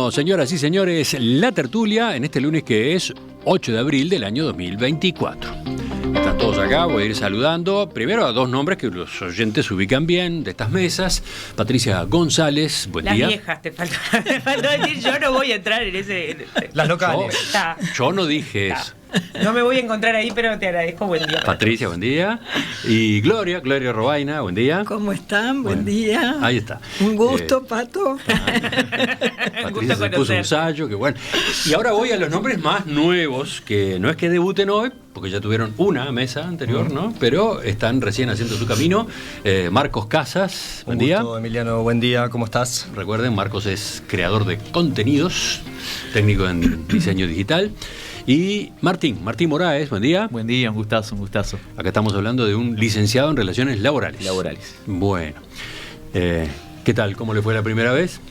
Bueno, señoras y señores, la tertulia en este lunes que es 8 de abril del año 2024. Están todos acá, voy a ir saludando. Primero a dos nombres que los oyentes ubican bien de estas mesas. Patricia González, buen día. Las viejas, te faltó decir, yo no voy a entrar en ese... Las locales. Yo no dije eso. No me voy a encontrar ahí, pero te agradezco, buen día. Patricia, buen día. Y Gloria Robaina, buen día. ¿Cómo están? Buen día. Ahí está. Un gusto, Pato. Patricia se puso un sayo, que bueno. Y ahora voy a los nombres más nuevos, que no es que debuten hoy, porque ya tuvieron una mesa anterior, ¿no? Pero están recién haciendo su camino. Marcos Casas, buen día. Un gusto, Emiliano, buen día, ¿cómo estás? Recuerden, Marcos es creador de contenidos, técnico en diseño digital. Y Martín Moraes, buen día. Buen día, un gustazo, un gustazo. Acá estamos hablando de un licenciado en Relaciones Laborales. Bueno. ¿Qué tal? ¿Cómo le fue la primera vez?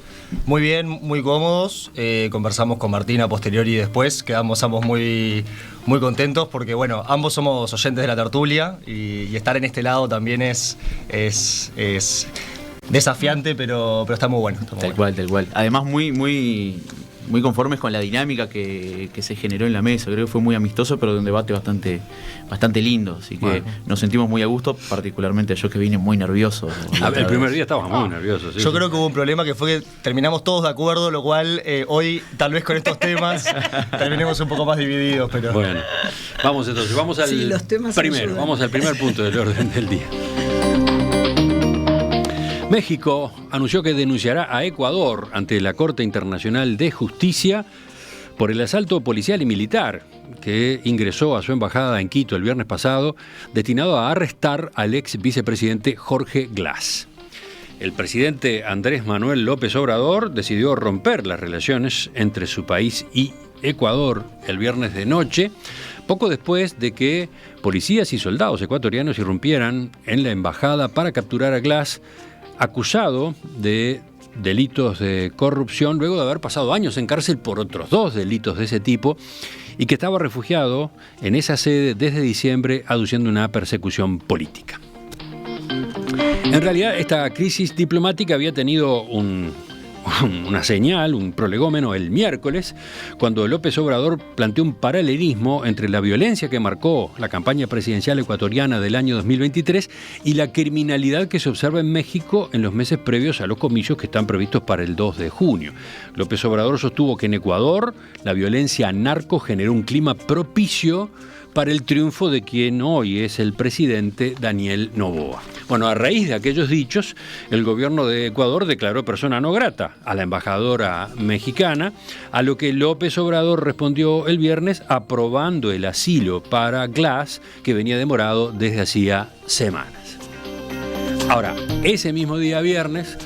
Muy bien, muy cómodos. Conversamos con Martín a posteriori y después. Quedamos ambos muy contentos porque, bueno, ambos somos oyentes de la tertulia y estar en este lado también es desafiante, pero está muy bueno. Tal cual. Además, muy conformes con la dinámica que se generó en la mesa. Creo que fue muy amistoso, pero de un debate bastante lindo. Así que bueno, nos sentimos muy a gusto, particularmente yo que vine muy nervioso. El primer día estábamos muy nerviosos. Yo creo que hubo un problema que fue que terminamos todos de acuerdo, lo cual hoy, tal vez con estos temas, terminemos un poco más divididos. Pero bueno, vamos entonces, vamos al primer punto del orden del día. México anunció que denunciará a Ecuador ante la Corte Internacional de Justicia por el asalto policial y militar que ingresó a su embajada en Quito el viernes pasado, destinado a arrestar al ex vicepresidente Jorge Glass. El presidente Andrés Manuel López Obrador decidió romper las relaciones entre su país y Ecuador el viernes de noche, poco después de que policías y soldados ecuatorianos irrumpieran en la embajada para capturar a Glass, acusado de delitos de corrupción luego de haber pasado años en cárcel por otros 2 delitos de ese tipo y que estaba refugiado en esa sede desde diciembre aduciendo una persecución política. En realidad, esta crisis diplomática había tenido una señal, un prolegómeno el miércoles, cuando López Obrador planteó un paralelismo entre la violencia que marcó la campaña presidencial ecuatoriana del año 2023 y la criminalidad que se observa en México en los meses previos a los comicios que están previstos para el 2 de junio. López Obrador sostuvo que en Ecuador la violencia narco generó un clima propicio para el triunfo de quien hoy es el presidente Daniel Noboa. Bueno, a raíz de aquellos dichos, el gobierno de Ecuador declaró persona no grata a la embajadora mexicana, a lo que López Obrador respondió el viernes aprobando el asilo para Glass, que venía demorado desde hacía semanas. Ahora, ese mismo día viernes,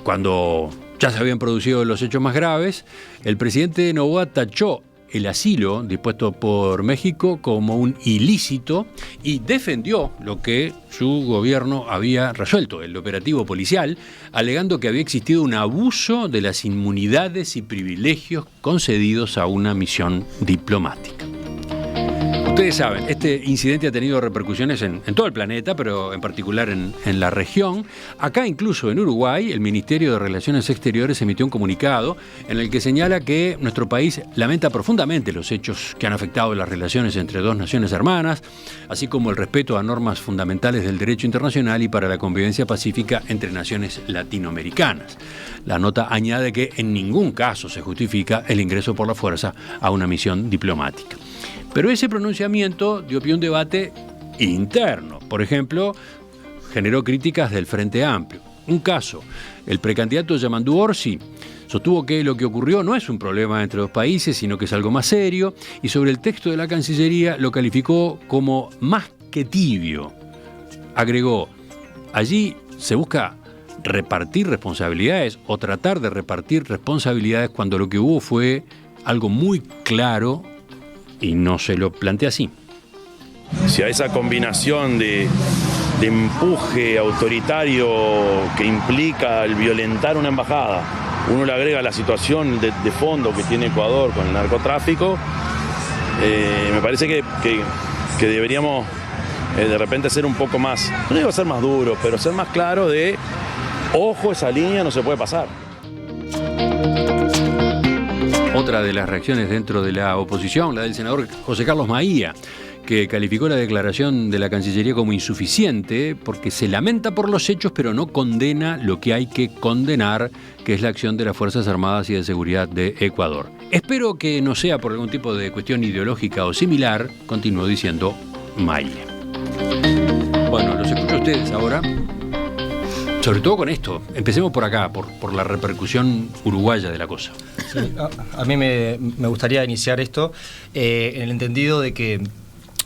cuando ya se habían producido los hechos más graves, el presidente Noboa tachó el asilo dispuesto por México como un ilícito y defendió lo que su gobierno había resuelto, el operativo policial, alegando que había existido un abuso de las inmunidades y privilegios concedidos a una misión diplomática. Ustedes saben, este incidente ha tenido repercusiones en todo el planeta, pero en particular en la región. Acá, incluso en Uruguay, el Ministerio de Relaciones Exteriores emitió un comunicado en el que señala que nuestro país lamenta profundamente los hechos que han afectado las relaciones entre dos naciones hermanas, así como el respeto a normas fundamentales del derecho internacional y para la convivencia pacífica entre naciones latinoamericanas. La nota añade que en ningún caso se justifica el ingreso por la fuerza a una misión diplomática. Pero ese pronunciamiento dio pie a un debate interno. Por ejemplo, generó críticas del Frente Amplio. Un caso, el precandidato Yamandu Orsi sostuvo que lo que ocurrió no es un problema entre dos países, sino que es algo más serio, y sobre el texto de la Cancillería lo calificó como más que tibio. Agregó, allí se busca repartir responsabilidades o tratar de repartir responsabilidades cuando lo que hubo fue algo muy claro y no se lo plantea así. Si a esa combinación de empuje autoritario que implica el violentar una embajada, uno le agrega la situación de fondo que tiene Ecuador con el narcotráfico, me parece que deberíamos de repente ser un poco más, no digo ser más duros, pero ser más claros de, ojo, esa línea no se puede pasar. otra de las reacciones dentro de la oposición, la del senador José Carlos Maía, que calificó la declaración de la Cancillería como insuficiente porque se lamenta por los hechos, pero no condena lo que hay que condenar, que es la acción de las Fuerzas Armadas y de Seguridad de Ecuador. Espero que no sea por algún tipo de cuestión ideológica o similar, continuó diciendo Maía. Bueno, los escucho a ustedes ahora. Sobre todo con esto, empecemos por acá, por la repercusión uruguaya de la cosa. Sí, a mí me gustaría iniciar esto en el entendido de que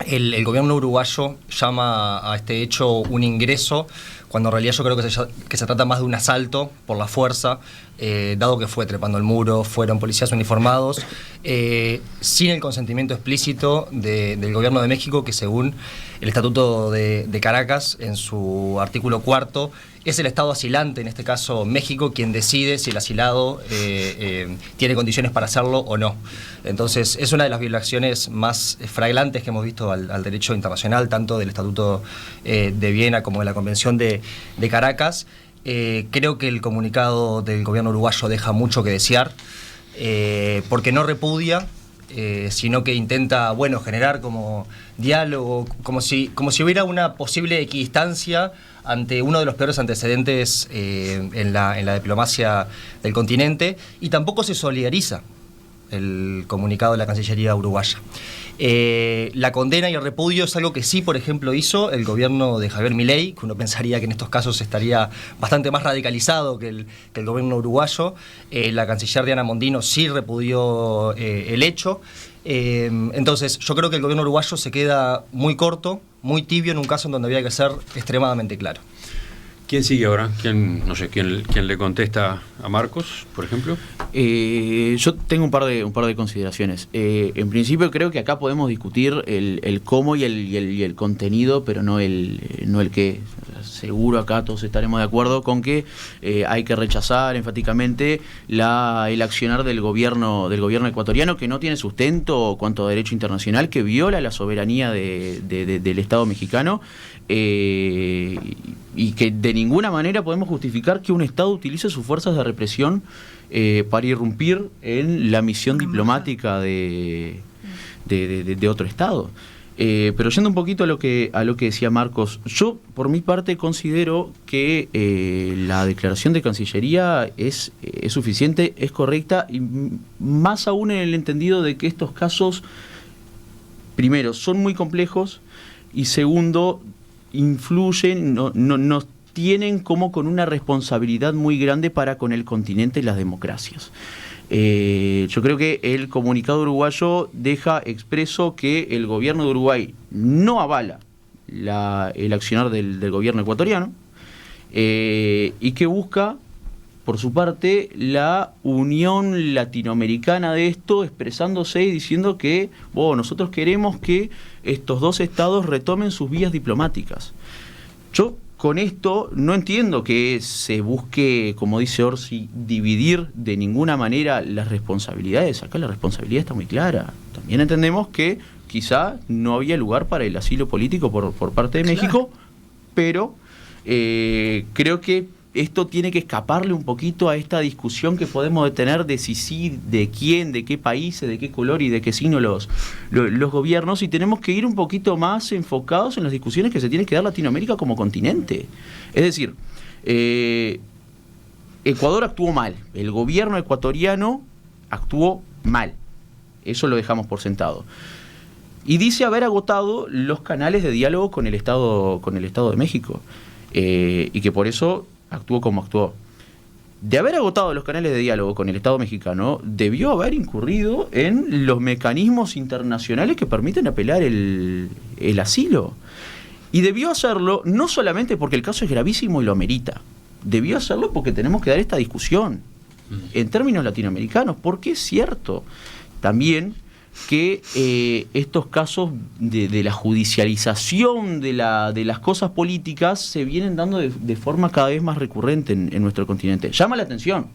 el gobierno uruguayo llama a este hecho un ingreso, cuando en realidad yo creo que se trata más de un asalto por la fuerza, dado que fue trepando el muro, fueron policías uniformados, sin el consentimiento explícito del gobierno de México, que según el Estatuto de Caracas, en su artículo 4, es el Estado asilante, en este caso México, quien decide si el asilado tiene condiciones para hacerlo o no. Entonces, es una de las violaciones más flagrantes que hemos visto al derecho internacional, tanto del Estatuto de Viena como de la Convención de Caracas. Creo que el comunicado del gobierno uruguayo deja mucho que desear, porque no repudia, sino que intenta, generar como diálogo, como si hubiera una posible equidistancia ante uno de los peores antecedentes en la diplomacia del continente, y tampoco se solidariza el comunicado de la Cancillería uruguaya. La condena y el repudio es algo que sí, por ejemplo, hizo el gobierno de Javier Milei, que uno pensaría que en estos casos estaría bastante más radicalizado que el gobierno uruguayo. La canciller Diana Mondino sí repudió el hecho. Entonces, yo creo que el gobierno uruguayo se queda muy corto, muy tibio en un caso en donde había que ser extremadamente claro. ¿Quién sigue ahora? ¿Quién le contesta a Marcos, por ejemplo? Yo tengo un par de consideraciones. En principio creo que acá podemos discutir el cómo y el contenido, pero no el qué. Seguro acá todos estaremos de acuerdo con que hay que rechazar enfáticamente el accionar del gobierno ecuatoriano, que no tiene sustento cuanto a derecho internacional, que viola la soberanía del Estado mexicano, y que de ninguna manera podemos justificar que un Estado utilice sus fuerzas de represión para irrumpir en la misión diplomática de otro Estado. Pero yendo un poquito a lo que decía Marcos, yo por mi parte considero que la declaración de Cancillería es suficiente, es correcta, y más aún en el entendido de que estos casos, primero, son muy complejos, y segundo, influyen, nos tienen como con una responsabilidad muy grande para con el continente y las democracias. Yo creo que el comunicado uruguayo deja expreso que el gobierno de Uruguay no avala el accionar del gobierno ecuatoriano, y que busca, por su parte, la unión latinoamericana de esto, expresándose y diciendo que nosotros queremos que estos dos estados retomen sus vías diplomáticas. Yo con esto no entiendo que se busque, como dice Orsi, dividir de ninguna manera las responsabilidades. Acá la responsabilidad está muy clara. También entendemos que quizá no había lugar para el asilo político por parte de México, pero creo que esto tiene que escaparle un poquito a esta discusión que podemos tener de si sí, de quién, de qué países, de qué color y de qué signo los gobiernos, y tenemos que ir un poquito más enfocados en las discusiones que se tiene que dar Latinoamérica como continente. Es decir, Ecuador actuó mal, el gobierno ecuatoriano actuó mal, eso lo dejamos por sentado. Y dice haber agotado los canales de diálogo con el Estado de México, y que por eso actuó como actuó. De haber agotado los canales de diálogo con el Estado mexicano, debió haber incurrido en los mecanismos internacionales que permiten apelar el asilo. Y debió hacerlo no solamente porque el caso es gravísimo y lo amerita, debió hacerlo porque tenemos que dar esta discusión en términos latinoamericanos, porque es cierto también que estos casos de la judicialización de las cosas políticas se vienen dando de forma cada vez más recurrente en nuestro continente. Llama la atención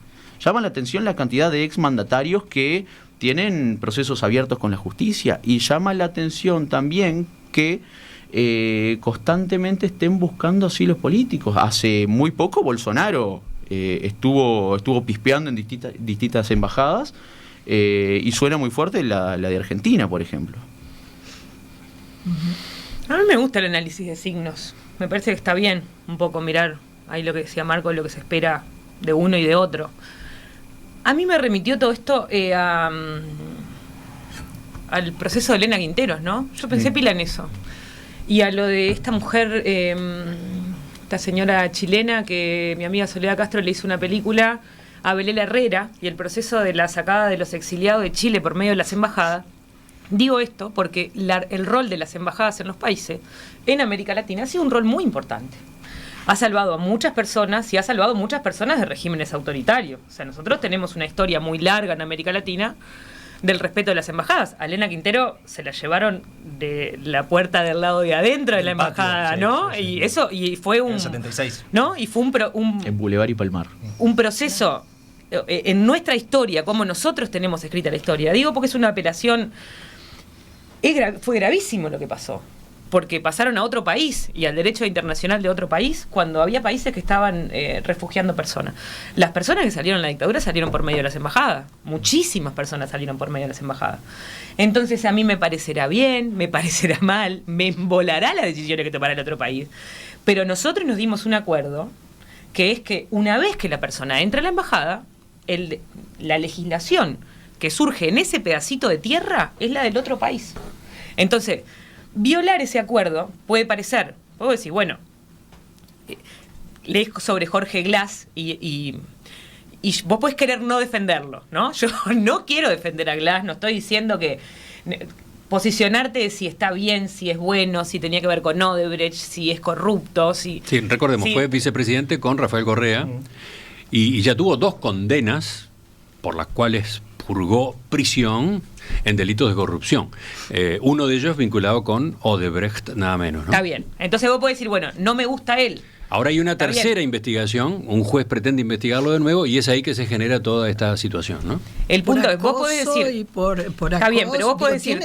la cantidad de exmandatarios que tienen procesos abiertos con la justicia, y llama la atención también que constantemente estén buscando asilos políticos. Hace muy poco Bolsonaro estuvo pispeando en distintas embajadas, y suena muy fuerte la de Argentina, por ejemplo. A mí me gusta el análisis de signos. Me parece que está bien un poco mirar ahí lo que decía Marco, lo que se espera de uno y de otro. A mí me remitió todo esto al proceso de Elena Quinteros, ¿no? Yo pensé pila en eso. Y a lo de esta mujer, esta señora chilena, que mi amiga Soledad Castro le hizo una película a Belela Herrera, y el proceso de la sacada de los exiliados de Chile por medio de las embajadas. Digo esto porque el rol de las embajadas en los países, en América Latina, ha sido un rol muy importante. Ha salvado a muchas personas y ha salvado a muchas personas de regímenes autoritarios. O sea, nosotros tenemos una historia muy larga en América Latina del respeto de las embajadas. A Elena Quintero se la llevaron de la puerta del lado de adentro de la embajada, patio, ¿no? Sí, y eso, y fue un... En el 76. ¿No? Y fue en Boulevard y Palmar. Un proceso en nuestra historia, como nosotros tenemos escrita la historia. Digo porque es una apelación... Fue gravísimo lo que pasó, porque pasaron a otro país y al derecho internacional de otro país cuando había países que estaban refugiando personas. Las personas que salieron de la dictadura salieron por medio de las embajadas. Muchísimas personas salieron por medio de las embajadas. Entonces a mí me parecerá bien, me parecerá mal, me embolará las decisiones que tomará el otro país. Pero nosotros nos dimos un acuerdo que es que una vez que la persona entra a la embajada, la legislación que surge en ese pedacito de tierra es la del otro país. Entonces, violar ese acuerdo puedo decir, bueno, lees sobre Jorge Glass y vos podés querer no defenderlo, ¿no? Yo no quiero defender a Glass, no estoy diciendo que posicionarte de si está bien, si es bueno, si tenía que ver con Odebrecht, si es corrupto, si... Sí, recordemos, fue vicepresidente con Rafael Correa y ya tuvo 2 condenas por las cuales purgó prisión en delitos de corrupción. Uno de ellos vinculado con Odebrecht, nada menos, ¿no? Está bien. Entonces vos podés decir, bueno, no me gusta él. Ahora hay una tercera investigación, un juez pretende investigarlo de nuevo y es ahí que se genera toda esta situación, ¿no? El punto es, vos podés decir... Y por está bien, pero vos podés decir,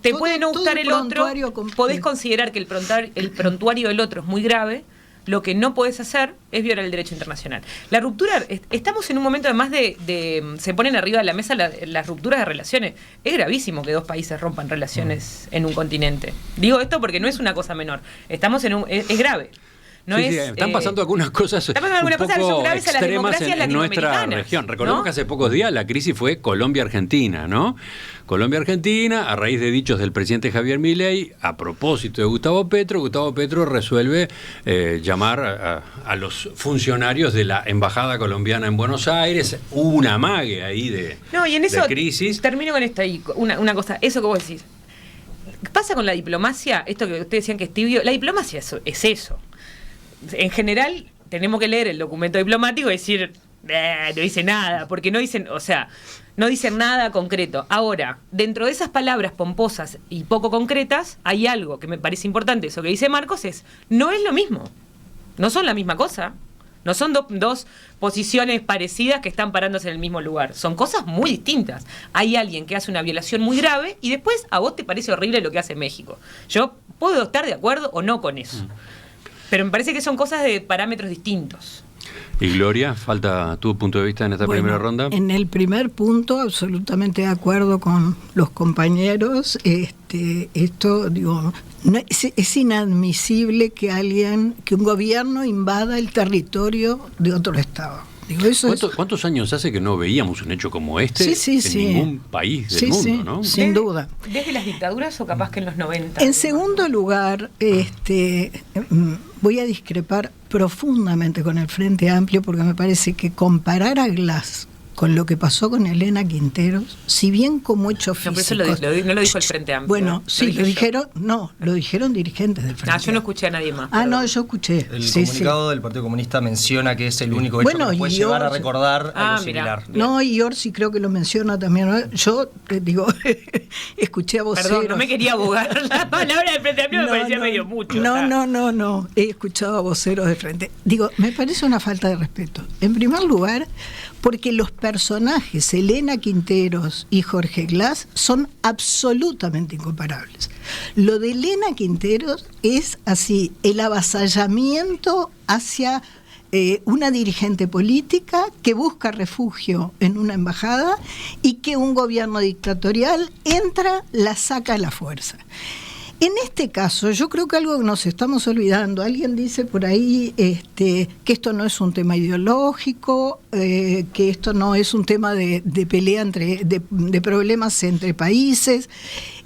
te puede no gustar el otro, podés considerar que el prontuario del otro es muy grave. Lo que no podés hacer es violar el derecho internacional. La ruptura, estamos en un momento además se ponen arriba de la mesa las rupturas de relaciones. Es gravísimo que 2 países rompan relaciones en un continente. Digo esto porque no es una cosa menor. Estamos es grave. No sí, están pasando algunas cosas un poco extremas en nuestra región. Recordemos, ¿no?, que hace pocos días la crisis fue Colombia-Argentina, ¿no? Colombia-Argentina, a raíz de dichos del presidente Javier Milei, a propósito de Gustavo Petro resuelve llamar a los funcionarios de la embajada colombiana en Buenos Aires. Hubo un amague ahí de crisis. Termino con esto ahí, una cosa, eso que vos decís. Pasa con la diplomacia, esto que ustedes decían que es tibio, la diplomacia es eso. En general, tenemos que leer el documento diplomático y decir, no dice nada, porque no dicen nada concreto. Ahora, dentro de esas palabras pomposas y poco concretas, hay algo que me parece importante. Eso que dice Marcos no es lo mismo. No son la misma cosa. No son dos posiciones parecidas que están parándose en el mismo lugar. Son cosas muy distintas. Hay alguien que hace una violación muy grave y después a vos te parece horrible lo que hace México. Yo puedo estar de acuerdo o no con eso. Pero me parece que son cosas de parámetros distintos. Y Gloria, falta tu punto de vista en esta primera ronda. En el primer punto, absolutamente de acuerdo con los compañeros. Esto, digo, es inadmisible que un gobierno invada el territorio de otro estado. Digo, ¿Cuántos años hace que no veíamos un hecho como este en ningún país del mundo, ¿no? Sin duda. ¿Desde las dictaduras o capaz que en los 90? En segundo lugar, voy a discrepar profundamente con el Frente Amplio porque me parece que comparar a Glass con lo que pasó con Elena Quinteros, si bien como hecho físico... No, pero eso no lo dijo el Frente Amplio. Bueno, sí, lo dijeron dirigentes del Frente Amplio. Yo no escuché a nadie más. No, yo escuché. El comunicado del Partido Comunista menciona que es el único hecho que puede llevar a recordar algo similar. No, y Orsi creo que lo menciona también. Yo digo, escuché a voceros... Perdón, no me quería abogar la palabra del Frente Amplio, me parecía medio mucho. No, he escuchado a voceros del Frente. Digo, me parece una falta de respeto. En primer lugar, porque los personajes Elena Quinteros y Jorge Glass son absolutamente incomparables. Lo de Elena Quinteros es así, el avasallamiento hacia una dirigente política que busca refugio en una embajada y que un gobierno dictatorial entra, la saca a la fuerza. En este caso, yo creo que algo que nos estamos olvidando, alguien dice por ahí que esto no es un tema ideológico, que esto no es un tema de pelea de problemas entre países,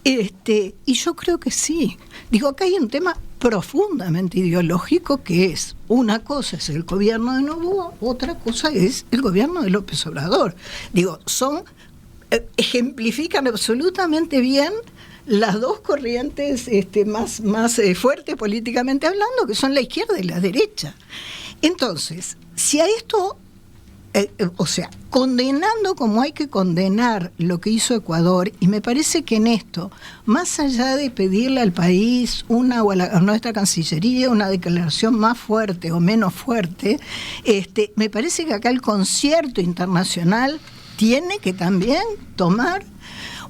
y yo creo que sí. Digo, acá hay un tema profundamente ideológico que es, una cosa es el gobierno de Noboa, otra cosa es el gobierno de López Obrador. Digo, ejemplifican absolutamente bien las dos corrientes más fuertes políticamente hablando, que son la izquierda y la derecha. Entonces, si a esto, condenando como hay que condenar lo que hizo Ecuador, y me parece que en esto, más allá de pedirle al país o a nuestra Cancillería una declaración más fuerte o menos fuerte, me parece que acá el concierto internacional tiene que también tomar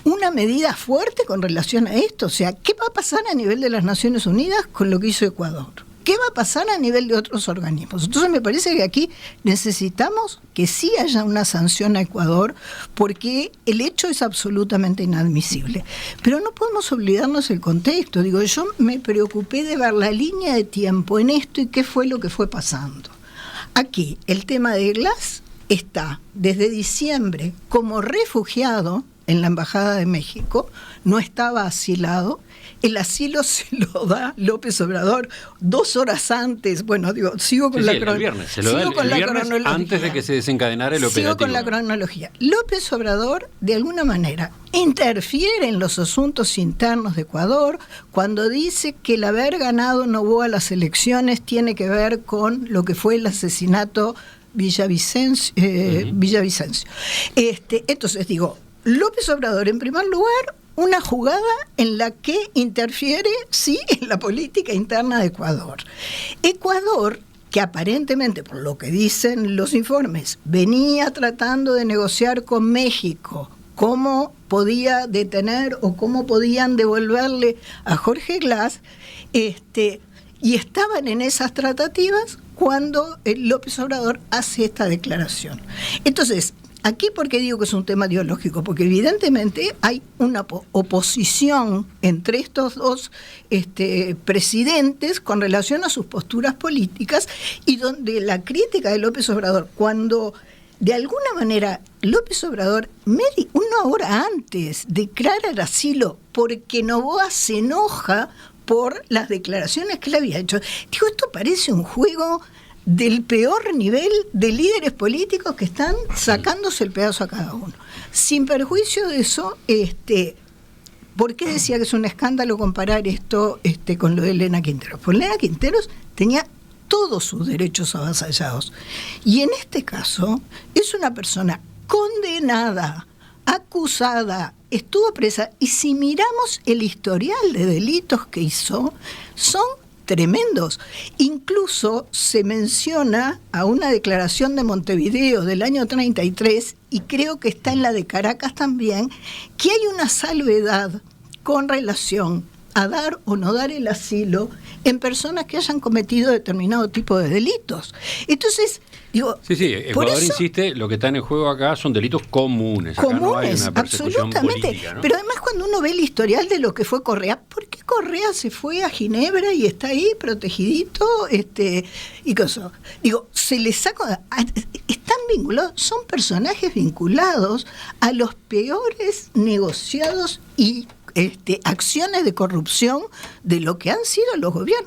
una medida fuerte con relación a esto. O sea, ¿qué va a pasar a nivel de las Naciones Unidas con lo que hizo Ecuador? ¿Qué va a pasar a nivel de otros organismos? Entonces me parece que aquí necesitamos que sí haya una sanción a Ecuador, porque el hecho es absolutamente inadmisible. Pero no podemos olvidarnos el contexto. Digo, yo me preocupé de ver la línea de tiempo en esto y qué fue lo que fue pasando. Aquí, el tema de Glass está desde diciembre como refugiado en la Embajada de México, no estaba asilado. El asilo se lo da López Obrador 2 horas antes. Bueno, sigo con la cronología. Se lo da el viernes antes de que se desencadenara el operativo. Sigo con la cronología. López Obrador, de alguna manera, interfiere en los asuntos internos de Ecuador cuando dice que el haber ganado Noboa las elecciones tiene que ver con lo que fue el asesinato Villavicencio. Entonces digo, López Obrador, en primer lugar, una jugada en la que interfiere, sí, en la política interna de Ecuador. Ecuador, que aparentemente, por lo que dicen los informes, venía tratando de negociar con México cómo podía detener o cómo podían devolverle a Jorge Glass, y estaban en esas tratativas cuando López Obrador hace esta declaración. Entonces, aquí, ¿por qué digo que es un tema ideológico? Porque evidentemente hay una oposición entre estos dos presidentes con relación a sus posturas políticas, y donde la crítica de López Obrador, cuando de alguna manera López Obrador, una hora antes, declara el asilo porque Noboa se enoja por las declaraciones que le había hecho. Digo, esto parece un juego del peor nivel de líderes políticos que están sacándose el pedazo a cada uno. Sin perjuicio de eso, ¿por qué decía que es un escándalo comparar esto con lo de Elena Quinteros? Porque Elena Quinteros tenía todos sus derechos avasallados. Y en este caso, es una persona condenada, acusada, estuvo presa, y si miramos el historial de delitos que hizo, son tremendos. Incluso se menciona a una declaración de Montevideo del año 33, y creo que está en la de Caracas también, que hay una salvedad con relación a dar o no dar el asilo en personas que hayan cometido determinado tipo de delitos. Entonces, digo... Sí, Ecuador insiste, lo que está en el juego acá son delitos comunes. Acá no hay una persecución política, ¿no? Pero además, cuando uno ve el historial de lo que fue Correa, ¿por qué Correa se fue a Ginebra y está ahí protegidito? Y cosas. Digo, se les saca... Están vinculados, son personajes vinculados a los peores negociados y acciones de corrupción de lo que han sido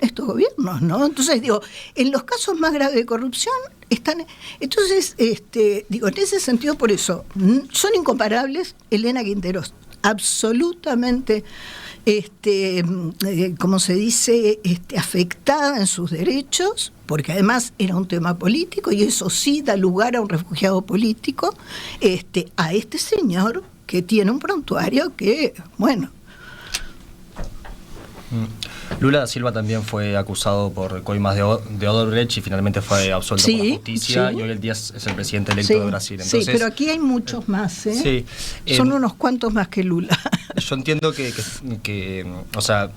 estos gobiernos, ¿no? Entonces, digo, en los casos más graves de corrupción están... Entonces, digo, en ese sentido, por eso, son incomparables. Elena Quinteros, absolutamente, como se dice, afectada en sus derechos, porque además era un tema político, y eso sí da lugar a un refugiado político, a este señor que tiene un prontuario que, bueno... Lula da Silva también fue acusado por coimas de Odebrecht y finalmente fue absuelto por la justicia, y hoy el día es el presidente electo de Brasil. Entonces, pero aquí hay muchos más, ¿eh? Son unos cuantos más que Lula. yo entiendo que o sea,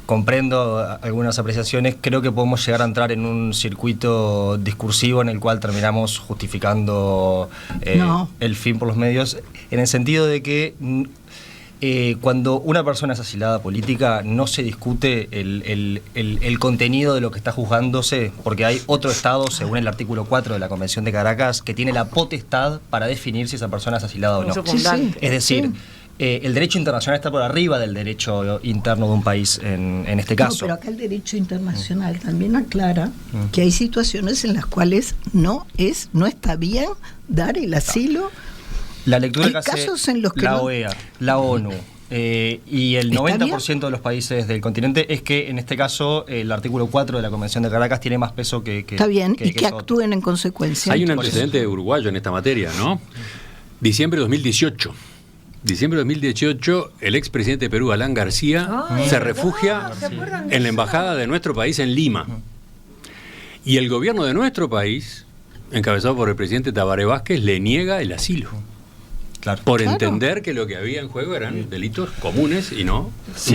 comprendo algunas apreciaciones. Creo que podemos llegar a entrar en un circuito discursivo en el cual terminamos justificando el fin por los medios, en el sentido de que cuando una persona es asilada política no se discute el contenido de lo que está juzgándose, porque hay otro Estado, según el artículo 4 de la Convención de Caracas, que tiene la potestad para definir si esa persona es asilada o no. Es decir, el derecho internacional está por arriba del derecho interno de un país en este caso. No, pero acá el derecho internacional también aclara que hay situaciones en las cuales no está bien dar el asilo. La lectura hay que hace casos en los que la OEA, la ONU y el 90% de los países del continente es que en este caso el artículo 4 de la Convención de Caracas tiene más peso que está bien, y que actúen en consecuencia. Hay un antecedente uruguayo en esta materia, ¿no? Diciembre de 2018. Diciembre de 2018, el expresidente de Perú, Alan García, se refugia en la embajada de nuestro país en Lima. Y el gobierno de nuestro país, encabezado por el presidente Tabaré Vázquez, le niega el asilo. Por entender que lo que había en juego eran delitos comunes y no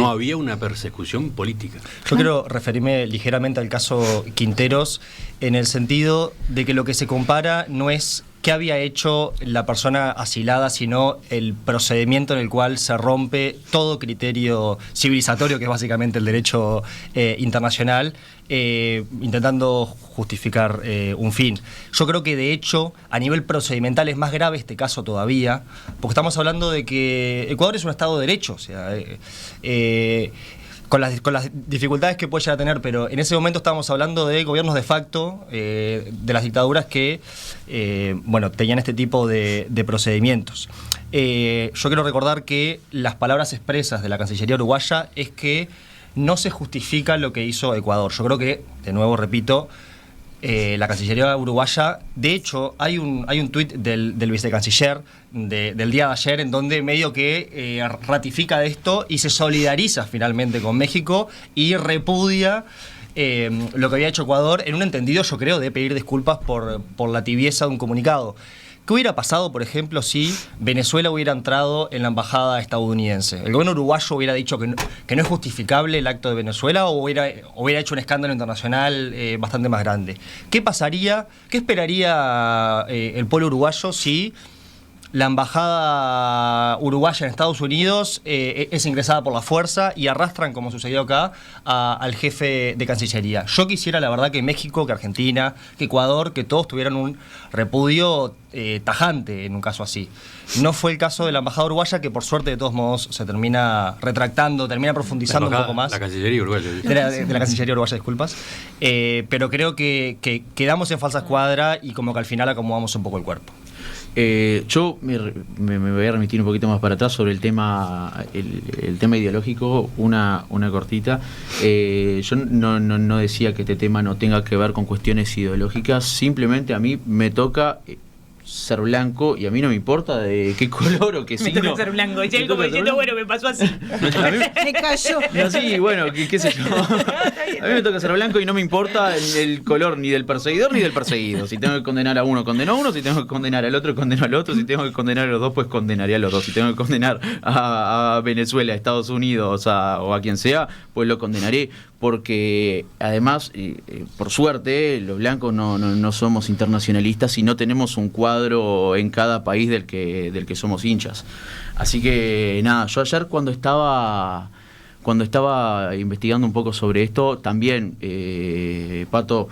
había una persecución política. Yo quiero referirme ligeramente al caso Quinteros, en el sentido de que lo que se compara no es qué había hecho la persona asilada, sino el procedimiento en el cual se rompe todo criterio civilizatorio, que es básicamente el derecho internacional, intentando justificar un fin. Yo creo que de hecho a nivel procedimental es más grave este caso todavía, porque estamos hablando de que Ecuador es un Estado de Derecho, o sea, con las dificultades que puede llegar a tener, pero en ese momento estábamos hablando de gobiernos de facto, de las dictaduras que tenían este tipo de procedimientos. Yo quiero recordar que las palabras expresas de la Cancillería uruguaya es que no se justifica lo que hizo Ecuador. Yo creo que, de nuevo repito, la Cancillería uruguaya, de hecho, hay un tuit del vicecanciller del día de ayer en donde medio que ratifica esto y se solidariza finalmente con México y repudia lo que había hecho Ecuador en un entendido, yo creo, de pedir disculpas por la tibieza de un comunicado. ¿Qué hubiera pasado, por ejemplo, si Venezuela hubiera entrado en la embajada estadounidense? ¿El gobierno uruguayo hubiera dicho que no es justificable el acto de Venezuela o hubiera hecho un escándalo internacional bastante más grande? ¿Qué pasaría, qué esperaría el pueblo uruguayo si la embajada uruguaya en Estados Unidos es ingresada por la fuerza y arrastran, como sucedió acá, al jefe de Cancillería? Yo quisiera, la verdad, que México, que Argentina, que Ecuador, que todos tuvieran un repudio tajante en un caso así. No fue el caso de la embajada uruguaya, que por suerte de todos modos se termina retractando, termina profundizando un poco más. La Cancillería uruguaya. De la Cancillería uruguaya, disculpas. Pero creo que quedamos en falsa escuadra y como que al final acomodamos un poco el cuerpo. Yo me voy a remitir un poquito más para atrás sobre el tema ideológico, una cortita. Yo no decía que este tema no tenga que ver con cuestiones ideológicas, simplemente a mí me toca ser blanco y a mí no me importa de qué color o qué signo. Me toca ser blanco, y él como diciendo, bueno, me pasó así. Me cayó. Así, bueno, qué sé yo. A mí me toca ser blanco y no me importa el color ni del perseguidor ni del perseguido. Si tengo que condenar a uno, condeno a uno. Si tengo que condenar al otro, condeno al otro. Si tengo que condenar a los dos, pues condenaré a los dos. Si tengo que condenar a Venezuela, a Estados Unidos o a quien sea, pues lo condenaré. Porque además, por suerte, los blancos no somos internacionalistas y no tenemos un cuadro en cada país del que somos hinchas. Así que nada, yo ayer cuando estaba investigando un poco sobre esto, también, Pato,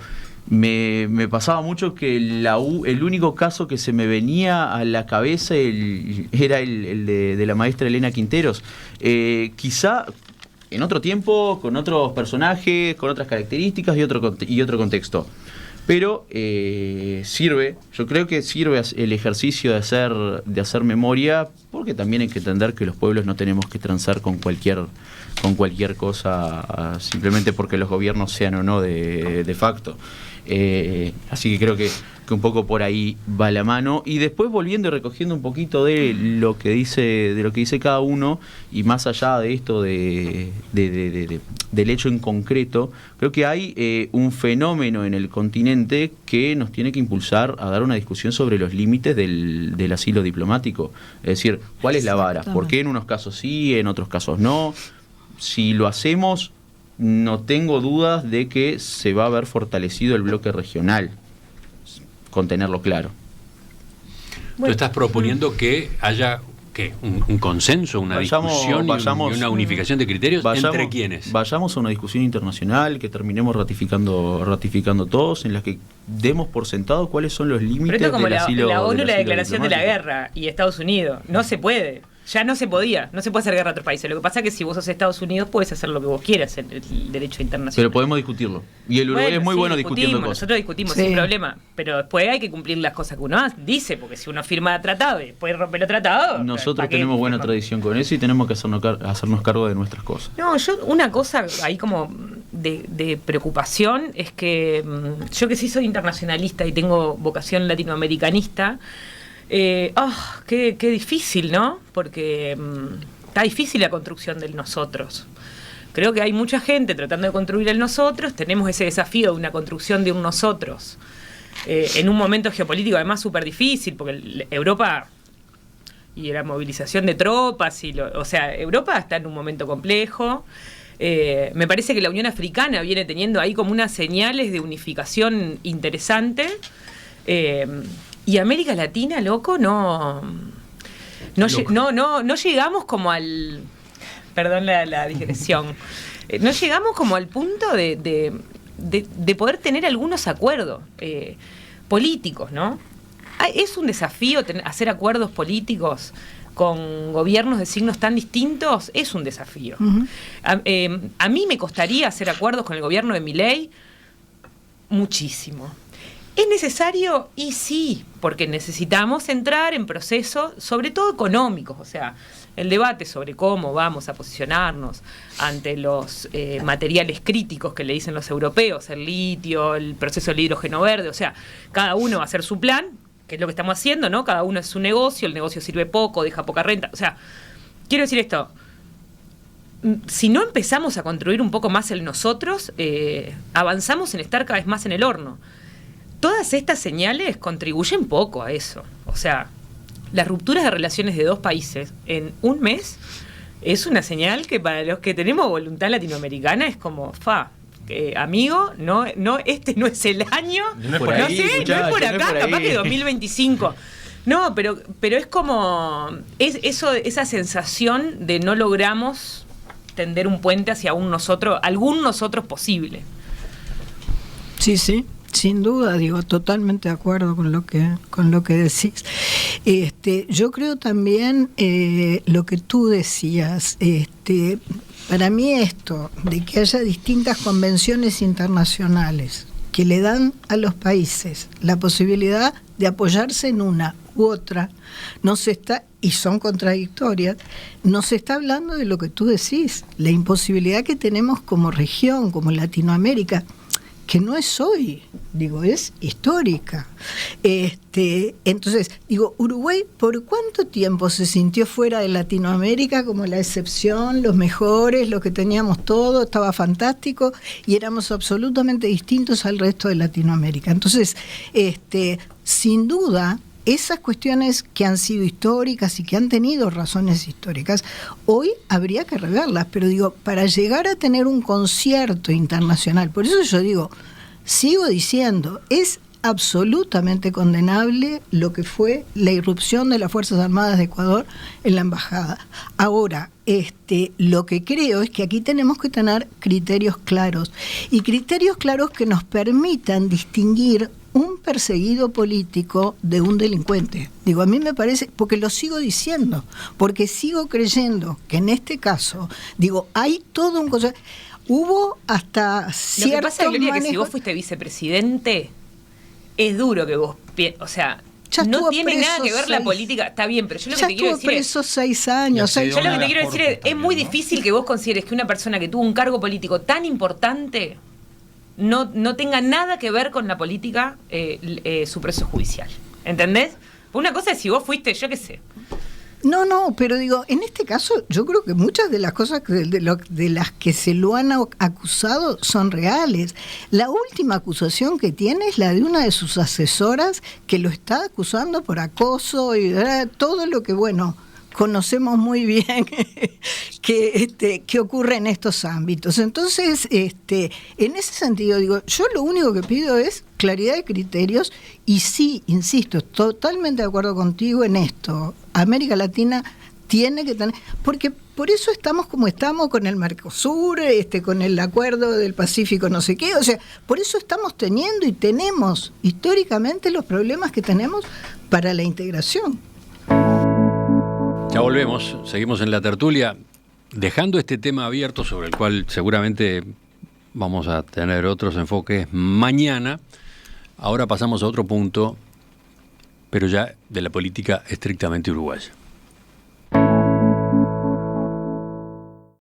me pasaba mucho que el único caso que se me venía a la cabeza era el de la maestra Elena Quinteros. Quizá en otro tiempo, con otros personajes, con otras características y otro contexto. Pero sirve, yo creo que sirve el ejercicio de hacer memoria, porque también hay que entender que los pueblos no tenemos que transar con cualquier cosa, simplemente porque los gobiernos sean o no de facto. Así que creo un poco por ahí va la mano. Y después volviendo y recogiendo un poquito de lo que dice cada uno, y más allá de esto del hecho en concreto, creo que hay un fenómeno en el continente que nos tiene que impulsar a dar una discusión sobre los límites del asilo diplomático. Es decir, ¿cuál es la vara? ¿Por qué en unos casos sí, en otros casos no? Si lo hacemos, no tengo dudas de que se va a ver fortalecido el bloque regional, con tenerlo claro. Tú estás proponiendo que haya un consenso, una discusión y una unificación de criterios. ¿Entre quiénes? Vayamos a una discusión internacional que terminemos ratificando todos, en la que demos por sentado cuáles son los límites del asilo. La ONU, del la asilo declaración de la diplomático. guerra y Estados Unidos, no se puede. Ya no se puede hacer guerra a otros países. Lo que pasa es que si vos sos Estados Unidos puedes hacer lo que vos quieras en el derecho internacional. Pero podemos discutirlo. Y el Uruguay es muy bueno discutiendo cosas. Nosotros discutimos sin problema, pero después hay que cumplir las cosas que uno dice, porque si uno firma tratado y después rompe los tratados... Nosotros tenemos buena tradición con eso y tenemos que hacernos cargo de nuestras cosas. No, una cosa ahí como de preocupación es que yo que sí soy internacionalista y tengo vocación latinoamericanista, qué difícil, ¿no? Porque está difícil la construcción del nosotros. Creo que hay mucha gente tratando de construir el nosotros. Tenemos ese desafío de una construcción de un nosotros en un momento geopolítico además súper difícil, porque Europa y la movilización de tropas, Europa está en un momento complejo. Me parece que la Unión Africana viene teniendo ahí como unas señales de unificación interesante. Y América Latina, loco, no llegamos como al... Perdón la digresión. No llegamos como al punto de poder tener algunos acuerdos políticos, ¿no? Es un desafío hacer acuerdos políticos con gobiernos de signos tan distintos, es un desafío. Uh-huh. A mí me costaría hacer acuerdos con el gobierno de Milei muchísimo. ¿Es necesario? Y sí, porque necesitamos entrar en procesos, sobre todo económicos, o sea, el debate sobre cómo vamos a posicionarnos ante los materiales críticos que le dicen los europeos, el litio, el proceso del hidrógeno verde, o sea, cada uno va a hacer su plan, que es lo que estamos haciendo, ¿no? Cada uno es su negocio, el negocio sirve poco, deja poca renta, o sea, quiero decir esto, si no empezamos a construir un poco más el nosotros, avanzamos en estar cada vez más en el horno. Todas estas señales contribuyen poco a eso. O sea, las rupturas de relaciones de dos países en un mes es una señal que para los que tenemos voluntad latinoamericana es como, amigo, no, este no es el año, no es por acá, capaz que 2025. No, pero es como esa sensación de no logramos tender un puente hacia algún nosotros posible. Sí. Sin duda, totalmente de acuerdo con lo que decís. Yo creo también lo que tú decías, para mí esto de que haya distintas convenciones internacionales que le dan a los países la posibilidad de apoyarse en una u otra, y son contradictorias, no se está hablando de lo que tú decís, la imposibilidad que tenemos como región, como Latinoamérica, que no es hoy, es histórica. Entonces, Uruguay, ¿por cuánto tiempo se sintió fuera de Latinoamérica como la excepción, los mejores, los que teníamos todo, estaba fantástico y éramos absolutamente distintos al resto de Latinoamérica? Entonces, sin duda, esas cuestiones que han sido históricas y que han tenido razones históricas, hoy habría que reverlas, pero para llegar a tener un concierto internacional, por eso yo sigo diciendo, es absolutamente condenable lo que fue la irrupción de las Fuerzas Armadas de Ecuador en la embajada. Ahora, lo que creo es que aquí tenemos que tener criterios claros, y criterios claros que nos permitan distinguir un perseguido político de un delincuente. A mí me parece, porque lo sigo diciendo, porque sigo creyendo que en este caso, hay todo un cosa. Hubo hasta ciertos Lo que pasa, Gloria, que si vos fuiste vicepresidente, es duro que vos, no tiene nada que ver la política, está bien, pero yo lo que te quiero decir preso 6 años. Yo lo que te quiero decir es muy difícil que vos consideres que una persona que tuvo un cargo político tan importante no tenga nada que ver con la política su proceso judicial. ¿Entendés? Una cosa es si vos fuiste, yo qué sé. No, pero digo, en este caso yo creo que muchas de las cosas de las que se lo han acusado son reales. La última acusación que tiene es la de una de sus asesoras que lo está acusando por acoso y todo lo que, bueno, conocemos muy bien que ocurre en estos ámbitos. Entonces, en ese sentido, digo, yo lo único que pido es claridad de criterios y sí, insisto, totalmente de acuerdo contigo en esto. América Latina tiene que tener, porque por eso estamos como estamos con el Mercosur, con el acuerdo del Pacífico no sé qué, o sea, por eso estamos teniendo y tenemos históricamente los problemas que tenemos para la integración. Ya volvemos, seguimos en la tertulia, dejando este tema abierto sobre el cual seguramente vamos a tener otros enfoques mañana. Ahora pasamos a otro punto, pero ya de la política estrictamente uruguaya.